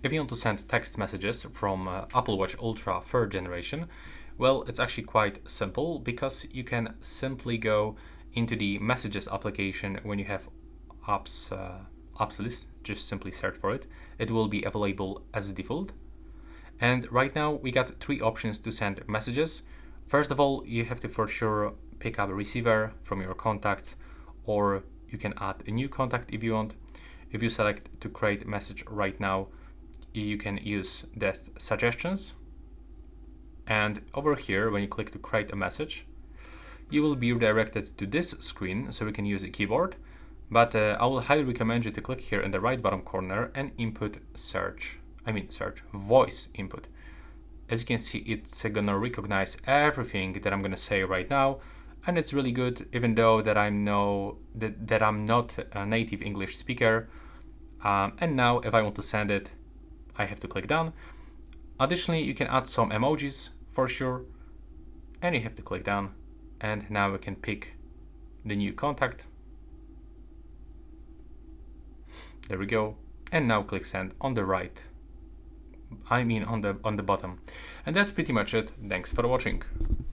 If you want to send text messages from Apple Watch Ultra 3rd generation, well, it's actually quite simple because you can simply go into the Messages application when you have apps list, just simply search for it. It will be available as default. And right now we got 3 options to send messages. First of all, you have to for sure pick up a receiver from your contacts, or you can add a new contact if you want. If you select to create a message right now, you can use the suggestions. And over here, when you click to create a message, you will be redirected to this screen, so we can use a keyboard. But I will highly recommend you to click here in the right bottom corner and input voice input. As you can see, it's gonna recognize everything that I'm gonna say right now, and it's really good, even though that I'm not a native English speaker. And now, if I want to send it, I have to click down. Additionally, you can add some emojis for sure, and you have to click down. And now we can pick the new contact. There we go. And now click send on the right. On the bottom. And that's pretty much it. Thanks for watching.